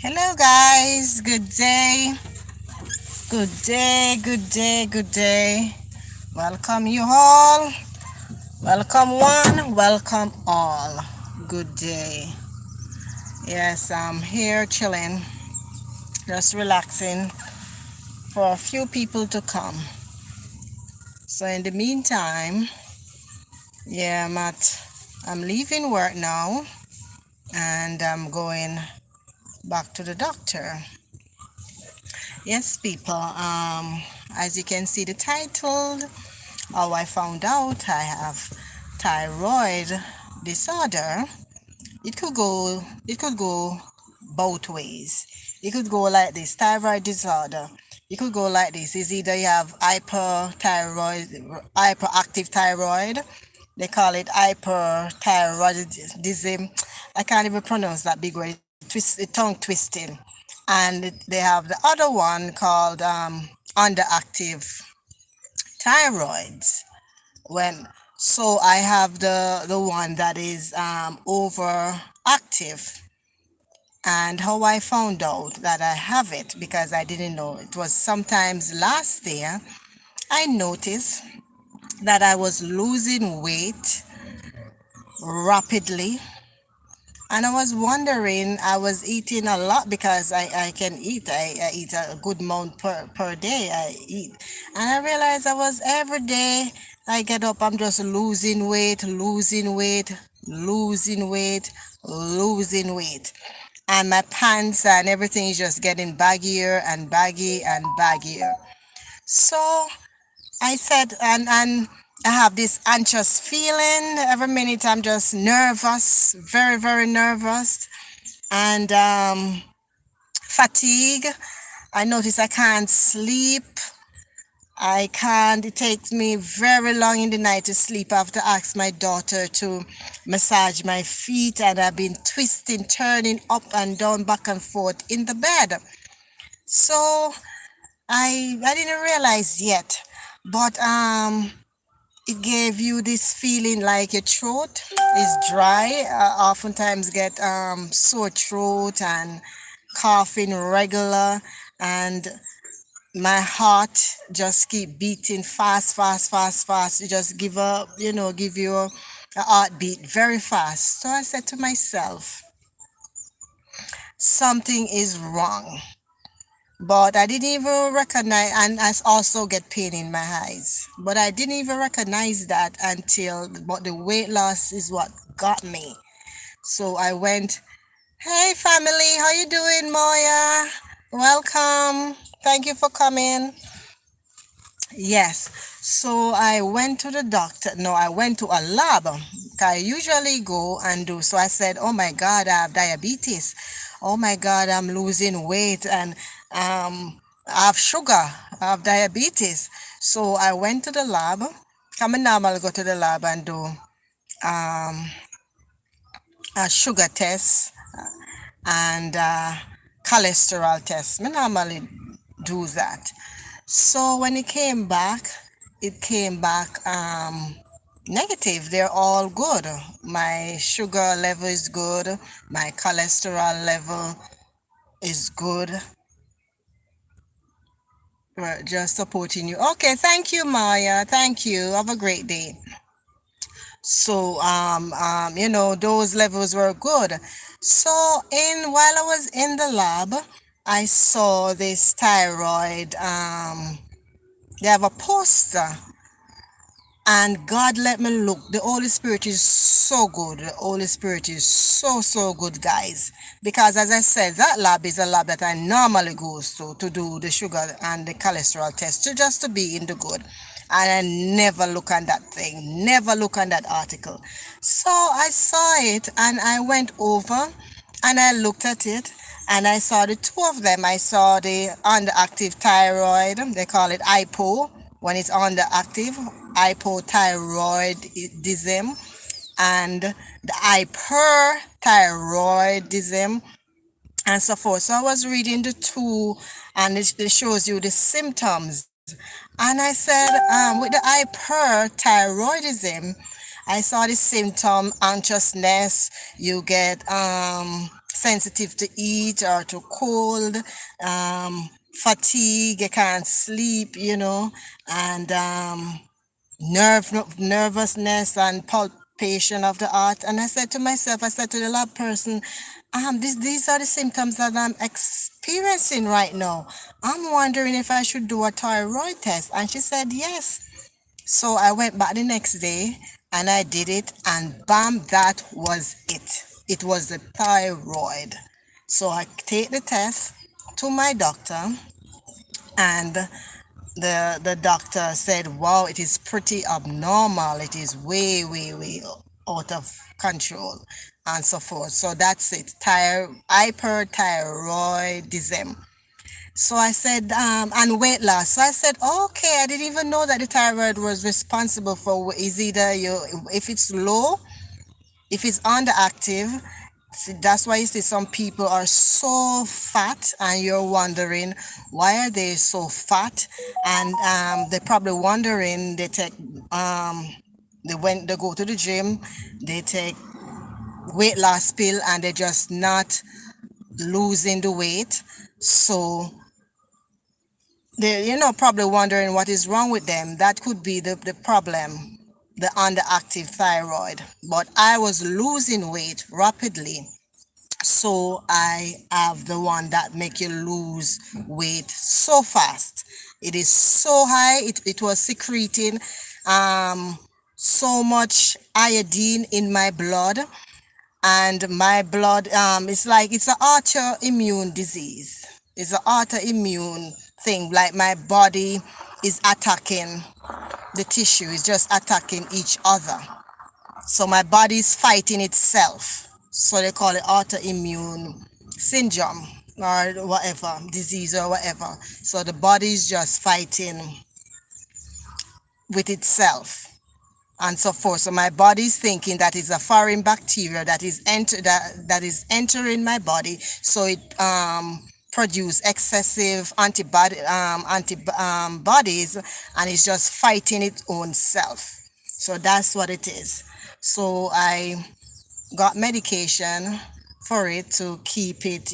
Hello, guys. Good day. Good day. Good day. Good day. Welcome, you all. Welcome, one. Welcome, all. Good day. Yes, I'm here chilling, just relaxing for a few people to come. So, in the meantime, yeah, I'm leaving work now and I'm going back to the doctor. Yes, people. As you can see, the title. How I found out I have thyroid disorder. It could go both ways. It could go like this, thyroid disorder. It could go like this. It's either you have hyperactive thyroid. They call it hyperthyroidism. I can't even pronounce that big word. Tongue twisting. And they have the other one called underactive thyroids. When so I have the one that is overactive. And how I found out that I have it, because I didn't know, it was sometimes last year I noticed that I was losing weight rapidly. And I was wondering, I was eating a lot because I can eat. I eat a good amount per day. I eat. And I realized I was every day I get up, I'm just losing weight, losing weight, losing weight, losing weight. And my pants and everything is just getting baggier and baggy and baggier. So I said, and I have this anxious feeling. Every minute I'm just nervous, very, very nervous, and fatigue. I notice I can't sleep. I can't. It takes me very long in the night to sleep. I have to ask my daughter to massage my feet, and I've been twisting, turning up and down, back and forth in the bed. So I didn't realize yet, but it gave you this feeling like your throat is dry. Oftentimes get sore throat and coughing regular, and my heart just keep beating fast, fast, fast, fast. You just give you a heartbeat very fast. So I said to myself, something is wrong. But I didn't even recognize, and I also get pain in my eyes. But I didn't even recognize that but the weight loss is what got me. So I went, hey family, how you doing, Moya? Welcome. Thank you for coming. Yes. So I went to the doctor. No, I went to a lab. I usually go and do. So I said, oh my God, I have diabetes. Oh my God, I'm losing weight and I have sugar. I have diabetes. So I went to the lab. I'm normal go to the lab and do um, a sugar test and cholesterol test. I normally do that. So when it came back negative. They're all good. My sugar level is good. My cholesterol level is good. We're just supporting you. Okay, thank you, Maya. Thank you. Have a great day. So those levels were good. So in while I was in the lab, I saw this thyroid. They have a poster, and God let me look. The Holy Spirit is so good. The Holy Spirit is so, so good, guys. Because as I said, that lab is a lab that I normally goes to do the sugar and the cholesterol test, just to be in the good. And I never look on that thing, never look on that article. So I saw it and I went over and I looked at it and I saw the two of them. I saw the underactive thyroid, they call it hypo when it's underactive, hypothyroidism, and the hyperthyroidism, and so forth. So I was reading the two, and it shows you the symptoms. And I said, with the hyperthyroidism, I saw the symptom anxiousness. You get sensitive to heat or to cold, fatigue, you can't sleep, and nervousness and palpitation of the heart. And I said to myself, I said to the lab person, these are the symptoms that I'm experiencing right now. I'm wondering if I should do a thyroid test. And she said yes. So I went back the next day and I did it, and bam, that was it. It was the thyroid. So I take the test to my doctor, and the doctor said, wow, it is pretty abnormal. It is way, way, way out of control, and so forth. So that's it. Hyperthyroidism. So I said, and weight loss. So I said, okay, I didn't even know that the thyroid was responsible for, is either if it's low, if it's underactive. See, that's why you see some people are so fat, and you're wondering why are they so fat, and they're probably wondering, they take they go to the gym, they take weight loss pill, and they're just not losing the weight. So they're, probably wondering what is wrong with them. That could be the problem, the underactive thyroid. But I was losing weight rapidly. So I have the one that make you lose weight so fast. It is so high. It was secreting so much iodine in my blood, and my blood, it's like it's an autoimmune disease. It's an autoimmune thing, like my body is attacking the tissue, is just attacking each other. So my body is fighting itself. So they call it autoimmune syndrome or whatever, disease or whatever. So the body is just fighting with itself, and so forth. So my body is thinking that it's a foreign bacteria that is entering my body. So it produce excessive antibodies, and it's just fighting its own self. So that's what it is. So I got medication for it to keep it,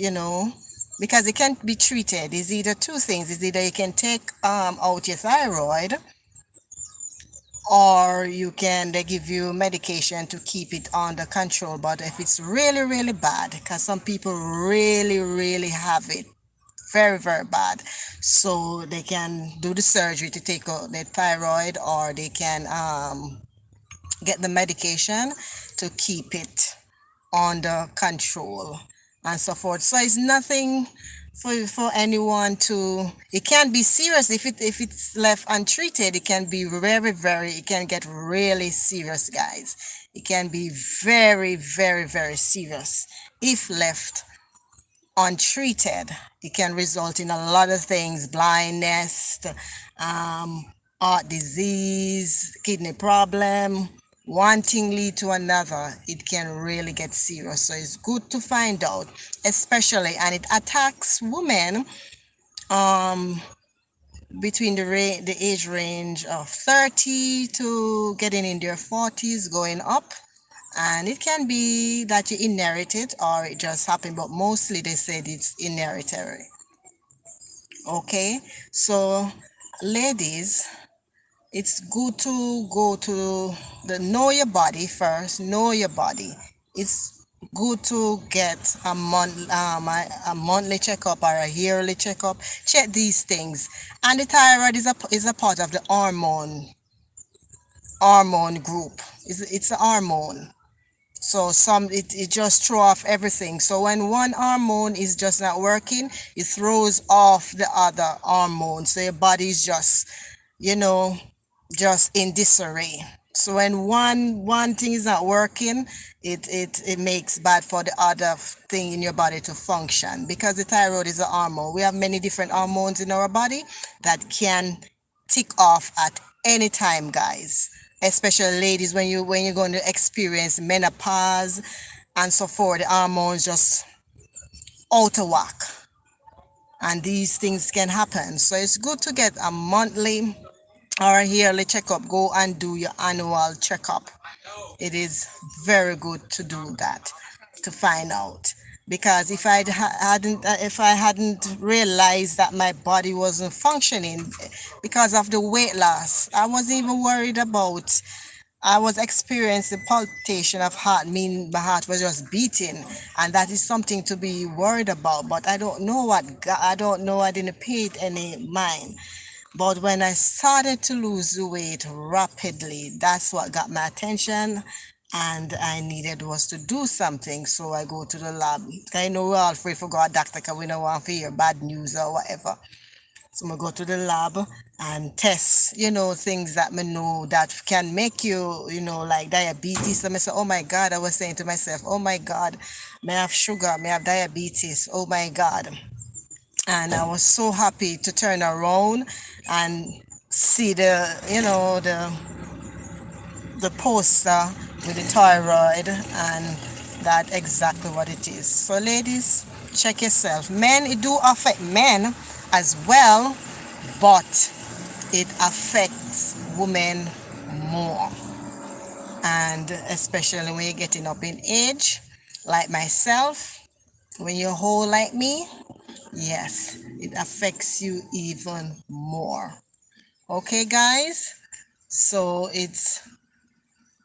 because it can't be treated. It's either two things. It's either you can take out your thyroid, or they give you medication to keep it under control. But if it's really, really bad, because some people really, really have it very, very bad, so they can do the surgery to take out their thyroid, or they can get the medication to keep it under control, and so forth. So it's nothing for anyone to, it can be serious if it's left untreated. It can be it can get really serious, guys. It can be very, very, very serious if left untreated. It can result in a lot of things: blindness, heart disease, kidney problem. One thing lead to another. It can really get serious. So it's good to find out, especially, and it attacks women between the age range of 30 to getting in their 40s, going up. And it can be that you inherit it or it just happened, but mostly they said it's inheritary. Okay, so ladies, it's good to go to know your body first. Know your body. It's good to get a monthly checkup or a yearly checkup. Check these things. And the thyroid is a part of the hormone group. It's a hormone. So it just throw off everything. So when one hormone is just not working, it throws off the other hormone. So your body is just, just in disarray. So when one thing is not working, it makes bad for the other thing in your body to function, because the thyroid is a hormone. We have many different hormones in our body that can tick off at any time, guys. Especially ladies, when you're going to experience menopause and so forth, the hormones just out of whack, and these things can happen. So it's good to get a monthly or a yearly checkup. Go and do your annual checkup. It is very good to do that, to find out. because if I hadn't realized that my body wasn't functioning because of the weight loss, I wasn't even worried about. I was experiencing palpitation of heart, meaning my heart was just beating, and that is something to be worried about. But I don't know I don't know. I didn't pay it any mind. But when I started to lose weight rapidly, that's what got my attention, and I needed was to do something. So I go to the lab. I know we're all afraid for God, doctor, because we don't want to hear bad news or whatever. So I go to the lab and test, things that me know that can make you, like diabetes. So I say, oh my God, I was saying to myself, oh my God, may I have sugar, may I have diabetes, oh my God. And I was so happy to turn around and see the poster with the thyroid, and that exactly what it is. So ladies, check yourself. Men, it do affect men as well, but it affects women more. And especially when you're getting up in age, like myself, when you're whole like me, yes, it affects you even more. Okay, guys? So it's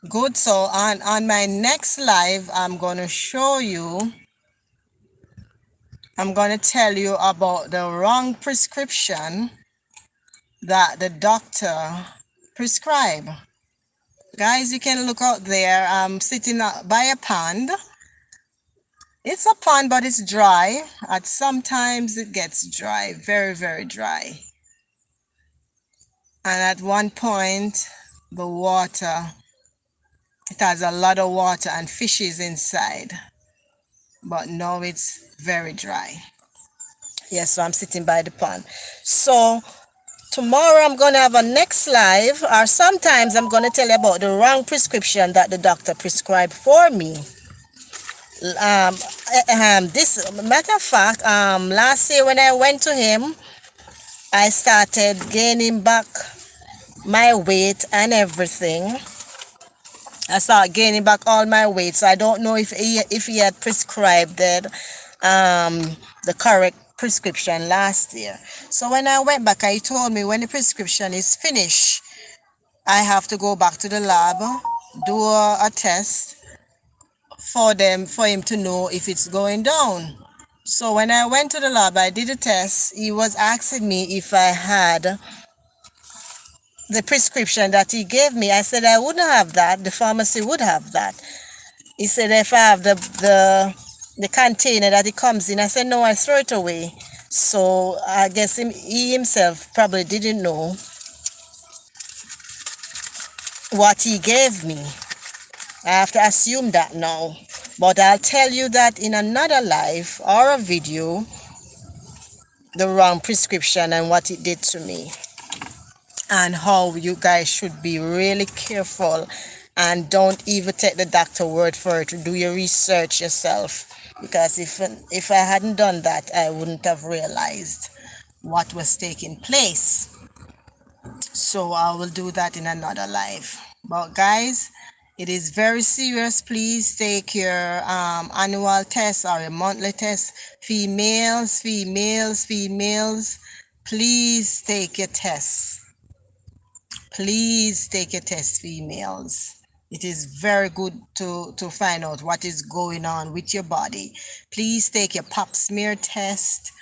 good. So on my next live, I'm going to tell you about the wrong prescription that the doctor prescribed. Guys, you can look out there. I'm sitting by a pond. It's a pond, but it's dry. At sometimes it gets dry, very, very dry. And at one point, the water, it has a lot of water and fishes inside. But now it's very dry. Yes, so I'm sitting by the pond. So tomorrow I'm going to have a next live, or sometimes I'm going to tell you about the wrong prescription that the doctor prescribed for me. This matter of fact, last year when I went to him, I started gaining back my weight and everything. I started gaining back all my weight, so I don't know if he had prescribed the correct prescription last year. So when I went back, he told me when the prescription is finished, I have to go back to the lab, do a test for him to know if it's going down. So when I went to the lab, I did a test. He was asking me if I had the prescription that he gave me. I said I wouldn't have that. The pharmacy would have that. He said if I have the container that it comes in. I said no, I throw it away. So I guess he himself probably didn't know what he gave me. I have to assume that now. But I'll tell you that in another live or a video, the wrong prescription and what it did to me, and how you guys should be really careful and don't even take the doctor word for it. Do your research yourself, because if I hadn't done that, I wouldn't have realized what was taking place. So I will do that in another live. But guys, it is very serious. Please take your annual test or your monthly test. Females, please take your test. Please take your test, females. It is very good to find out what is going on with your body. Please take your pap smear test.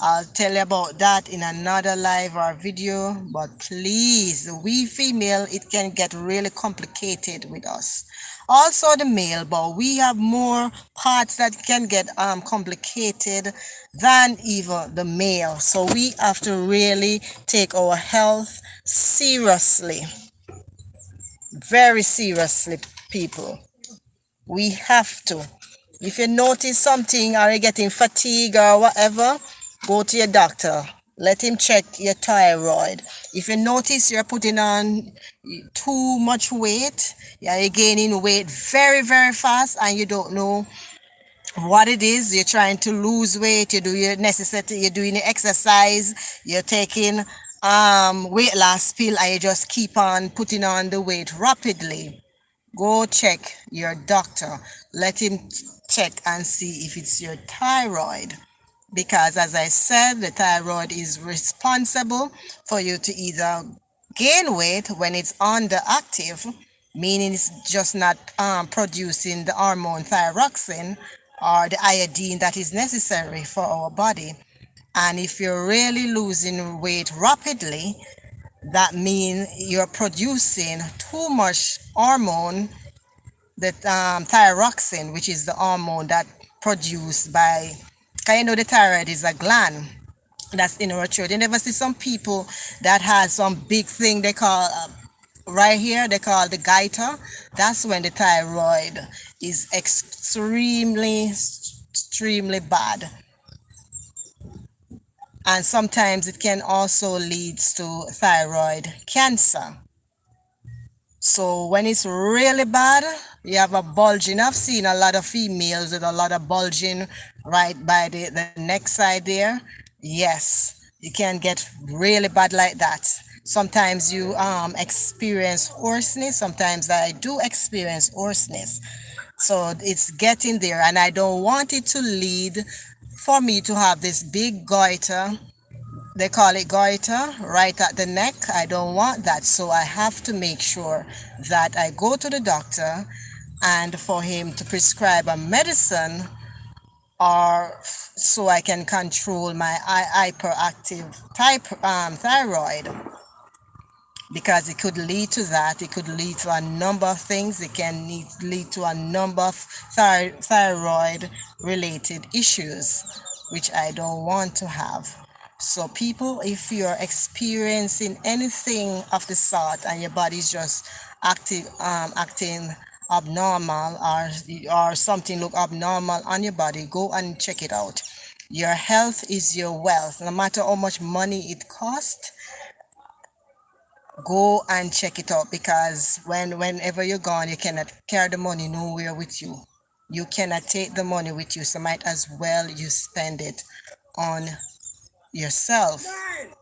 I'll tell you about that in another live or video. But please, we female, it can get really complicated with us. Also the male, but we have more parts that can get complicated than even the male. So we have to really take our health seriously. Very seriously, people. We have to. If you notice something or you're getting fatigue or whatever, go to your doctor. Let him check your thyroid. If you notice you're putting on too much weight, you're gaining weight very, very fast, and you don't know what it is, you're trying to lose weight, you do your necessity, you're doing your exercise, you're taking weight loss pill, and you just keep on putting on the weight rapidly, go check your doctor. Let him check and see if it's your thyroid. Because as I said, the thyroid is responsible for you to either gain weight when it's underactive, meaning it's just not producing the hormone thyroxine or the iodine that is necessary for our body. And if you're really losing weight rapidly, that means you're producing too much hormone, the thyroxine, which is the hormone that produced by, kind of, the thyroid is a gland that's in our throat. You never see some people that has some big thing they call right here, they call the goiter. That's when the thyroid is extremely bad. And sometimes it can also lead to thyroid cancer. So when it's really bad, you have a bulging. I've seen a lot of females with a lot of bulging right by the neck side there. Yes, you can get really bad like that. Sometimes you experience hoarseness. Sometimes I do experience hoarseness. So it's getting there, and I don't want it to lead for me to have this big goiter. They call it goiter right at the neck. I don't want that. So I have to make sure that I go to the doctor and for him to prescribe a medicine, or so I can control my hyperactive type thyroid, because it could lead to that. It could lead to a number of things. It can lead to a number of thyroid related issues, which I don't want to have. So people, if you're experiencing anything of the sort and your body's just acting abnormal, or something look abnormal on your body, go and check it out. Your health is your wealth. No matter how much money it costs, go and check it out, because whenever you're gone, you cannot carry the money nowhere with you. You cannot take the money with you, so might as well you spend it on yourself,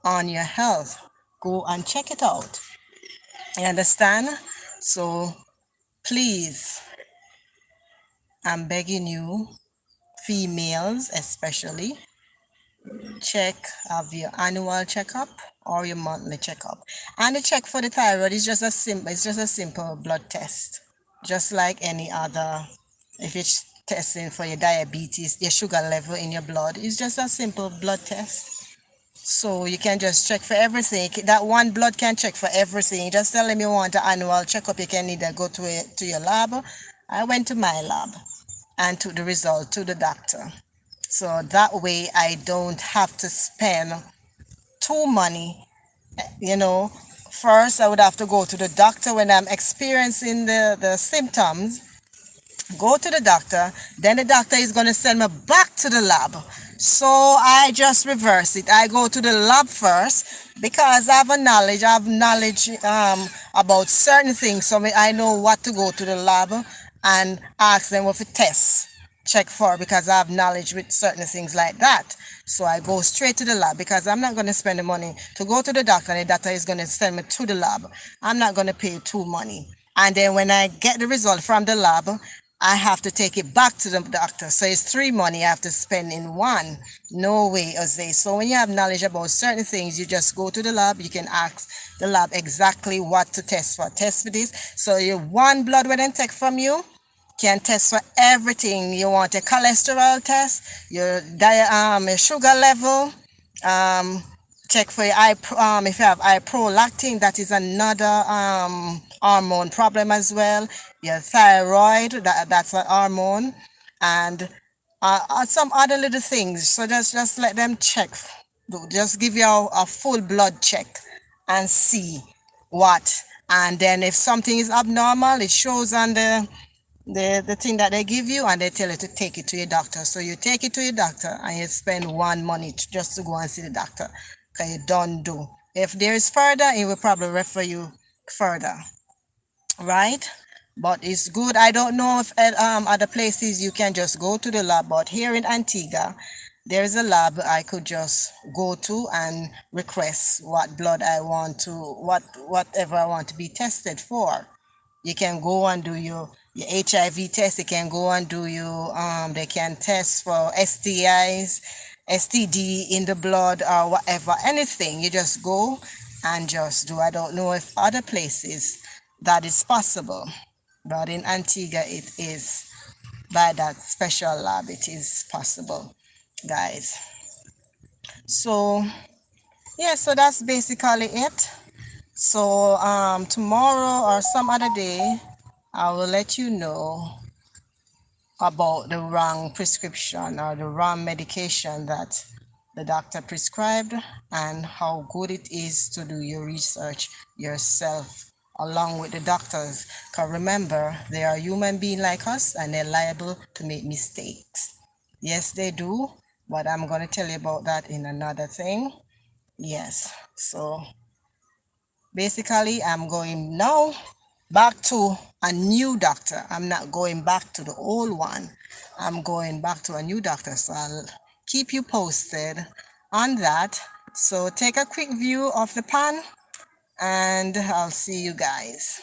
on your health. Go and check it out. You understand? So please, I'm begging you, females especially, have your annual checkup or your monthly checkup. And the check for the thyroid is just a simple blood test, just like any other. If it's testing for your diabetes, your sugar level in your blood, it's just a simple blood test. So you can just check for everything. That one blood can check for everything. Just tell them you want an annual checkup. You can either go to your lab. I went to my lab and took the result to the doctor. So that way I don't have to spend too money. First I would have to go to the doctor when I'm experiencing the symptoms. Go to the doctor, then the doctor is going to send me back to the lab. So I just reverse it. I go to the lab first because I have knowledge about certain things. So I know what to go to the lab and ask them what to test, check for, because I have knowledge with certain things like that. So I go straight to the lab, because I'm not going to spend the money to go to the doctor and the doctor is going to send me to the lab. I'm not going to pay too money. And then when I get the result from the lab, I have to take it back to the doctor. So it's 3 money I have to spend in one. No way, Jose. So when you have knowledge about certain things, you just go to the lab. You can ask the lab exactly what to test for. Test for this. So your one blood when they take from you can test for everything. You want a cholesterol test, your sugar level, check for your if you have prolactin, that is another hormone problem as well. Your thyroid, that's a hormone, and some other little things. So just let them check. Just give you a full blood check and see what. And then if something is abnormal, it shows on the thing that they give you, and they tell you to take it to your doctor. So you take it to your doctor and you spend one money just to go and see the doctor, because you don't do. If there is further, it will probably refer you further, right? But it's good. I don't know if at other places you can just go to the lab, but here in Antigua, there is a lab I could just go to and request what blood I want to, whatever I want to be tested for. You can go and do your your HIV test. They can go and do you, they can test for STIs, STD in the blood or whatever, anything. You just go and just do. I don't know if other places that is possible, but in Antigua it is. By that special lab it is possible, guys. So yeah, so that's basically it. So tomorrow or some other day I will let you know about the wrong prescription or the wrong medication that the doctor prescribed, and how good it is to do your research yourself along with the doctors. Because remember, they are human beings like us and they're liable to make mistakes. Yes, they do, but I'm going to tell you about that in another thing. Yes, so basically I'm going now back to a new doctor. I'm not going back to the old one. I'm going back to a new doctor. So I'll keep you posted on that. So take a quick view of the pan and I'll see you guys.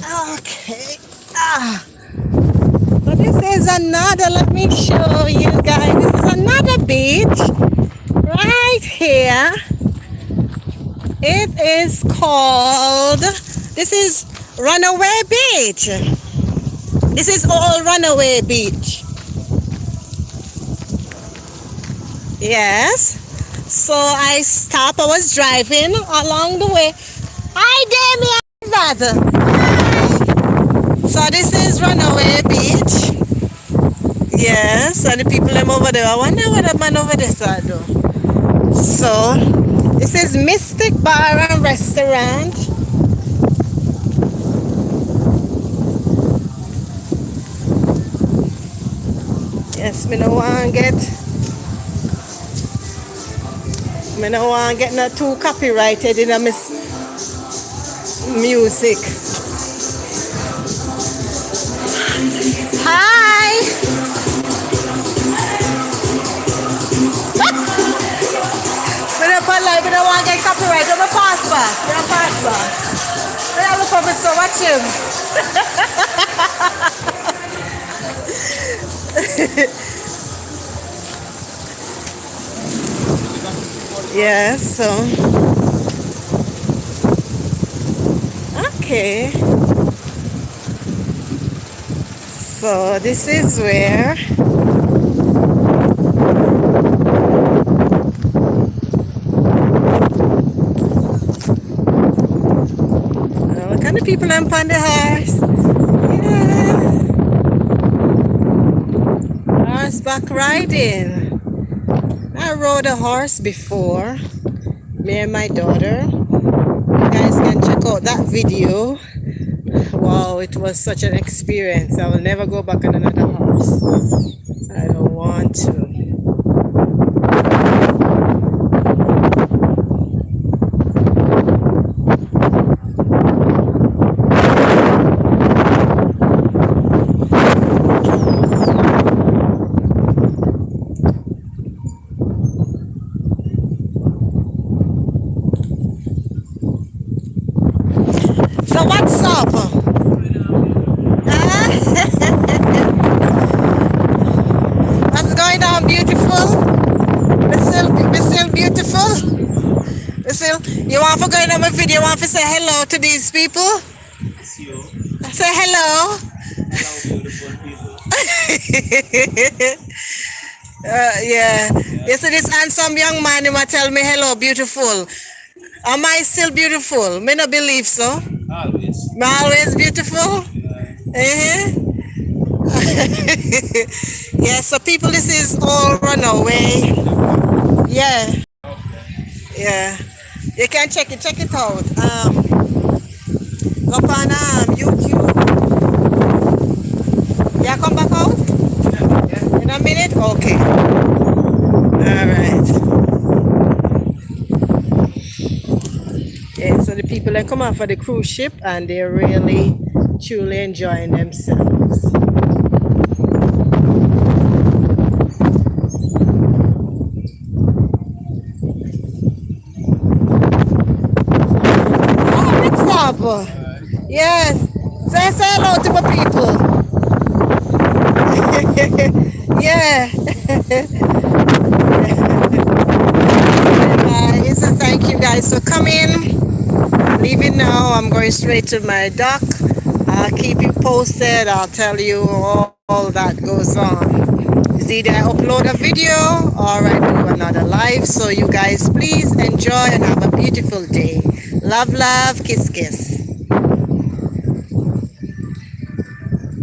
Okay. So this is another, let me show you guys. This is another beach right here. It is called, this is Runaway Beach. This is all Runaway Beach. Yes. So I stopped, I was driving along the way. Hi Damien! Hi. So this is Runaway Beach. Yes, and the people them over there. I wonder what the man over there saw though. So this is Mystic Bar and Restaurant. Yes, me no want get not too copyrighted in a music. Hi. We don't want to get copyright. I'm a pass back. I look over so watch him. Yeah, so okay. So this is where look at the people on the horse. Yeah. Horseback riding. I rode a horse before, me and my daughter. You guys can check out that video. Wow, it was such an experience. I will never go back on another horse. I don't want to. So what's up? What's going on, beautiful? We're still beautiful? You want to go in on my video? You want to say hello to these people? Say hello. Hello, beautiful people. Yeah. You see this handsome young man, he might tell me hello, beautiful. Am I still beautiful? Me not believe so. Always. Me always beautiful? Yeah, so people, this is all Runaway. Yeah. Yeah. You can check it out. Go on YouTube. Yeah, come back out? Yeah. In a minute? Okay. Alright. Yeah, so the people that come out for the cruise ship and they're really truly enjoying themselves. Yes. Say hello to my people. Yeah. Guys, so thank you guys for coming. I'm leaving now. I'm going straight to my dock. I'll keep you posted. I'll tell you all that goes on. It's either I upload a video or I do another live. So you guys please enjoy and have a beautiful day. Love, love, kiss, kiss.